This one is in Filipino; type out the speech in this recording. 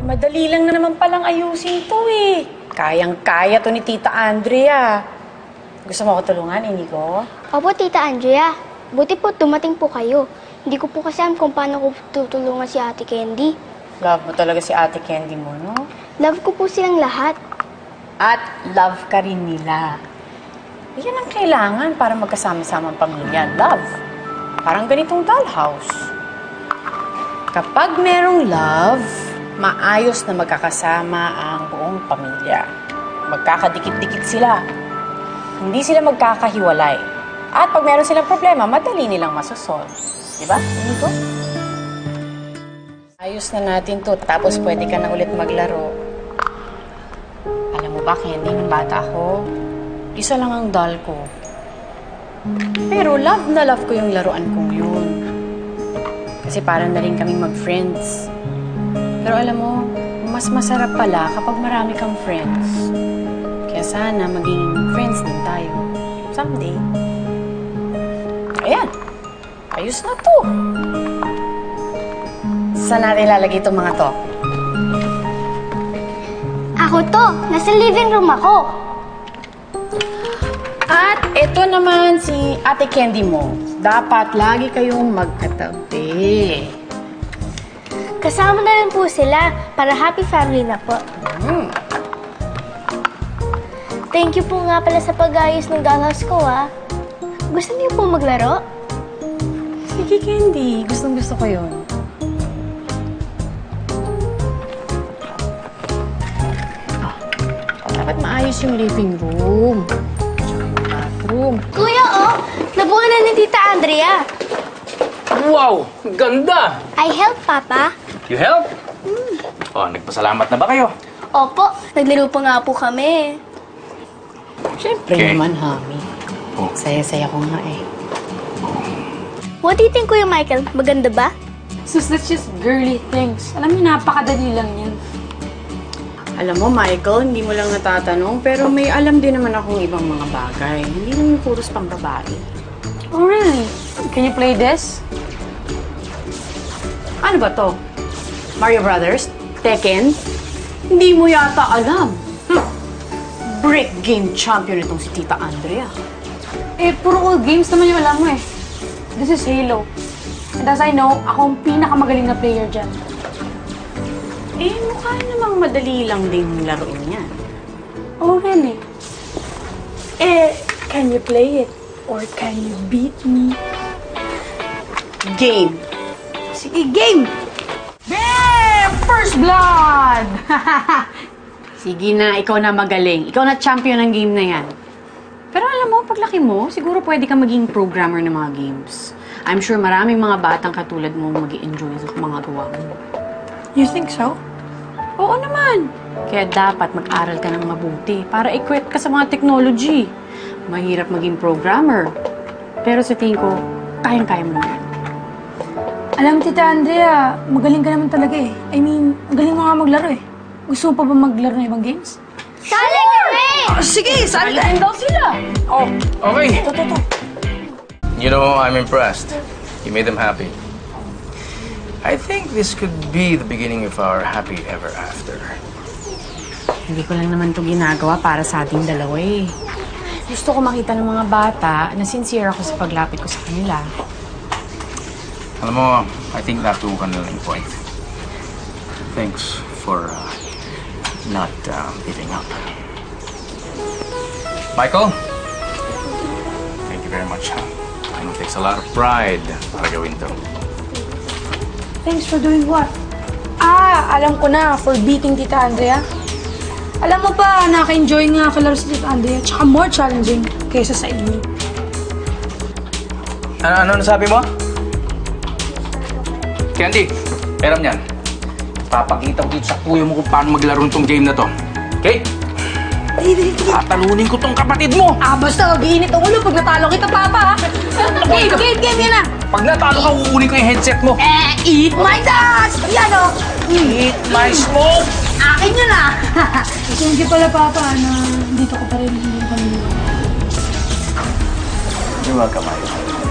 Madali lang na naman palang ayusin to eh. Kayang-kaya to ni Tita Andrea. Gusto mo ako tulungan, Inigo? Opo, Tita Andrea. Buti po dumating po kayo. Hindi ko po kasi alam kung paano ko tutulungan si Ate Candy. Love mo talaga si Ate Candy mo, no? Love ko po silang lahat. At love ka rin nila. Yan ang kailangan para magkasama-samang pamilya. Love. Parang ganitong dollhouse. Kapag merong love, maayos na magkakasama ang buong pamilya. Magkakadikit-dikit sila. Hindi sila magkakahiwalay. At pag meron silang problema, madali nilang masosolve. Diba? Inigo? Ayos na natin to. Tapos pwede ka na ulit maglaro. Alam mo ba, Candy, nung bata ako, isa lang ang doll ko. Pero love na love ko yung laruan kong yun. Kasi parang na rin kaming mag-friends. Pero alam mo, mas masarap pala kapag marami kang friends. Kaya sana maging friends din tayo. Someday. Ayan. Ayos na to. Saan natin ilalagay itong mga to? Ako to. Nasa living room ako. At ito naman si Ate Candy mo. Dapat lagi kayong magkatabi. Kasama na rin po sila para happy family na po. Thank you po nga pala sa pag-ayos ng dollhouse ko, ah. Gusto niyo po maglaro? Sige, Candy. Gustong-gusto ko yun. Dapat maayos yung living room. Bathroom. Kuya, oh! Nabuo na ni Tita Andrea. Wow! Ganda! I help, Papa. You help? Oh, nagpasalamat na ba kayo? Opo, naglaro pa nga po kami. Siyempre Okay. naman, Hami. Oh. Saya-saya ko nga eh. What do you think, Kuya Michael? Maganda ba? Sus, that's just girly things. Alam niyo, napakadali lang yan. Alam mo, Michael, hindi mo lang natatanong, pero may alam din naman akong ibang mga bagay. Hindi naman puros pang babae. Oh, really? Can you play this? Ano ba to? Mario Brothers? Tekken? Hindi mo yata alam. Brick game champion itong si Tita Andrea. Eh, puro old games naman yung alam mo eh. This is Halo. And as I know, ako ang pinakamagaling na player dyan. Eh, mukha namang madali lang din laruin yan. Oh, really? Eh, can you play it? Or can you beat me? Game. Sige, game! Bam! First blood! Sige na, ikaw na magaling. Ikaw na champion ng game na yan. Pero alam mo, paglaki mo, siguro pwede ka maging programmer ng mga games. I'm sure maraming mga batang katulad mo mag-i-enjoy sa mga gawa mo. You think so? Oo naman. Kaya dapat mag-aral ka ng mabuti para equip ka sa mga technology. Mahirap maging programmer. Pero sa tingin ko, kayang-kaya mo yan. Alam, Tita Andrea, magaling ka naman talaga eh. I mean, magaling mo nga maglaro eh. Gusto mo pa ba maglaro ng ibang games? Sali kami! Sige, sali tayo daw sila. Oh, okay. Ito. You know, I'm impressed. You made them happy. I think this could be the beginning of our happy ever after. Hindi ko lang naman ito ginagawa para sa ating dalawa eh. Gusto ko makita ng mga bata na sincere ako sa paglapit ko sa kanila. Alam mo, I think that too kanilang point. Thanks for not giving up. Michael, thank you very much. I know it takes a lot of pride para gawin to. Thanks for doing what? Ah, alam ko na, for beating Tita Andrea. Alam mo ba, naka-enjoy nga kalaro si Tita Andrea, tsaka more challenging kaysa sa inyo. Ano nasabi mo? Candy, peram yan. Papakita ko dito sa kuya mo kung paano maglaro itong game na to. Okay? Tatalunin ko tong kapatid mo! Ah, basta mag-iinit ang ulo pag natalo kita, Papa, ha? Game, yan na! Pag natalo ka, kukunin ko yung headset mo. Eat my dust! Yan, o! Eat my smoke! Akin yun, ah! Thank you pala, Papa, na dito ko pa rin hindi kami. You're welcome, Michael.